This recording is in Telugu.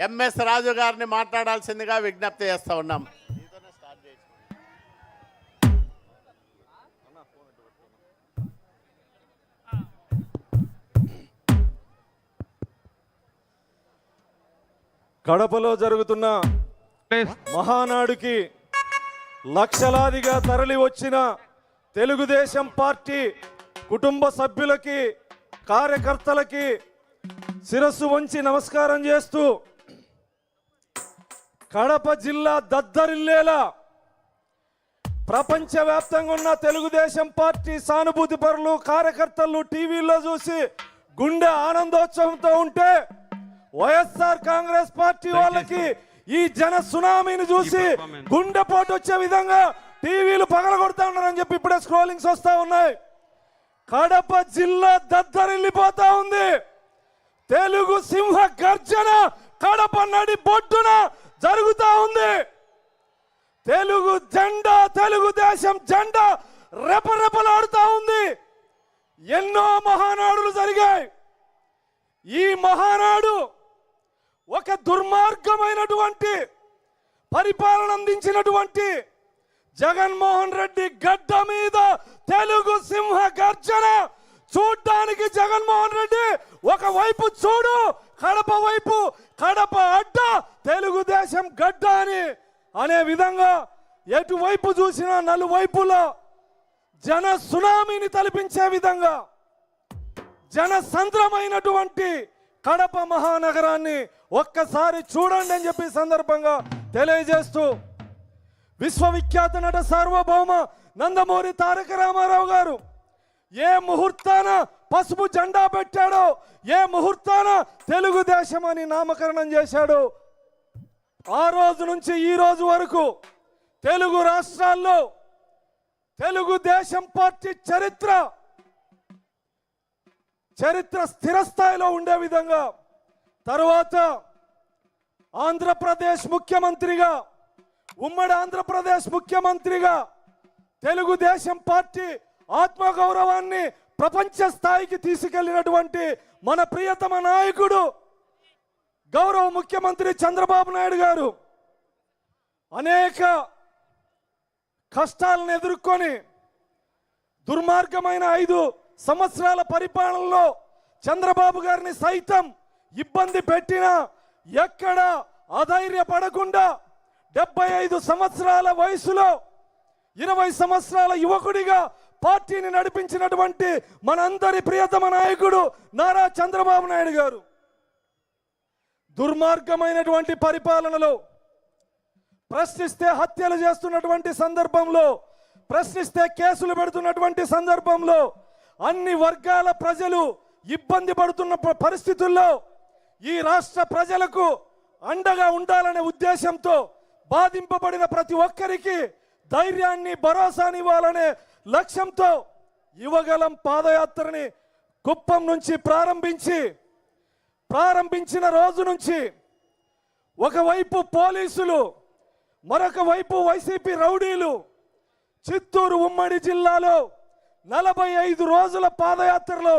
ఎంఎస్ రాజు గారిని మాట్లాడాల్సిందిగా విజ్ఞప్తి చేస్తా ఉన్నాం. కడపలో జరుగుతున్న మహానాడుకి లక్షలాదిగా తరలి వచ్చిన తెలుగుదేశం పార్టీ కుటుంబ సభ్యులకి, కార్యకర్తలకి శిరస్సు వంచి నమస్కారం చేస్తూ, కడప జిల్లా దద్దరిల్లేలా ప్రపంచవ్యాప్తంగా ఉన్న తెలుగుదేశం పార్టీ సానుభూతి పరులు, కార్యకర్తలు టీవీలో చూసి గుండె ఆనందోత్సవంతో ఉంటే, వైఎస్ఆర్ కాంగ్రెస్ పార్టీ వాళ్ళకి ఈ జన సునామీని చూసి గుండెపోటు వచ్చే విధంగా టీవీలు పగలగొడతా ఉన్నారని చెప్పి ఇప్పుడే స్క్రోలింగ్స్ వస్తా ఉన్నాయి. కడప జిల్లా దద్దరిల్లిపోతా ఉంది. తెలుగు సింహ గర్జన కడప నడి బొడ్డున జరుగుతా ఉంది. తెలుగు జెండా, తెలుగుదేశం జెండా రెపరెపలాడుతా ఉంది. ఎన్నో మహానాడులు జరిగాయి. ఈ మహానాడు ఒక దుర్మార్గమైనటువంటి పరిపాలన అందించినటువంటి జగన్మోహన్ రెడ్డి గడ్డ మీద తెలుగు సింహ గర్జన చూడ్డానికి. జగన్మోహన్ రెడ్డి ఒకవైపు చూడు, కడప వైపు, కడప అడ్డ, తెలుగుదేశం గడ్డ అని అనే విధంగా ఎటువైపు చూసినా నలువైపులో జన సునామీని తలపించే విధంగా జనసంద్రమైనటువంటి కడప మహానగరాన్ని ఒక్కసారి చూడండి అని చెప్పి సందర్భంగా తెలియజేస్తూ, విశ్వవిఖ్యాత నట సార్వభౌమ నందమూరి తారక రామారావు గారు ఏ ముహూర్తాన పసుపు జెండా పెట్టాడో, ఏ ముహూర్తాన తెలుగుదేశం అని నామకరణం చేశాడో, ఆ రోజు నుంచి ఈ రోజు వరకు తెలుగు రాష్ట్రాల్లో తెలుగుదేశం పార్టీ చరిత్ర స్థిరస్థాయిలో ఉండే విధంగా, తరువాత ఆంధ్రప్రదేశ్ ముఖ్యమంత్రిగా, ఉమ్మడి ఆంధ్రప్రదేశ్ ముఖ్యమంత్రిగా తెలుగుదేశం పార్టీ ఆత్మగౌరవాన్ని ప్రపంచ స్థాయికి తీసుకెళ్లినటువంటి మన ప్రియతమ నాయకుడు గౌరవ ముఖ్యమంత్రి చంద్రబాబు నాయుడు గారు అనేక కష్టాలను ఎదుర్కొని దుర్మార్గమైన 5 సంవత్సరాల పరిపాలనలో చంద్రబాబు గారిని సైతం ఇబ్బంది పెట్టినా ఎక్కడ అధైర్యపడకుండా 75 సంవత్సరాల వయసులో 20 సంవత్సరాల యువకుడిగా పార్టీని నడిపించినటువంటి మనందరి ప్రియతమ నాయకుడు నారా చంద్రబాబు నాయుడు గారు దుర్మార్గమైనటువంటి పరిపాలనలో, ప్రశ్నిస్తే హత్యలు చేస్తున్నటువంటి సందర్భంలో, ప్రశ్నిస్తే కేసులు పెడుతున్నటువంటి సందర్భంలో, అన్ని వర్గాల ప్రజలు ఇబ్బంది పడుతున్న పరిస్థితుల్లో ఈ రాష్ట్ర ప్రజలకు అండగా ఉండాలనే ఉద్దేశంతో బాధింపబడిన ప్రతి ఒక్కరికి ధైర్యాన్ని, భరోసానివ్వాలనే లక్ష్యంతో యువగలం పాదయాత్రని కుప్పం నుంచి ప్రారంభించిన రోజు నుంచి ఒకవైపు పోలీసులు, మరొక వైపు వైసీపీ రౌడీలు చిత్తూరు ఉమ్మడి జిల్లాలో 45 రోజుల పాదయాత్రలో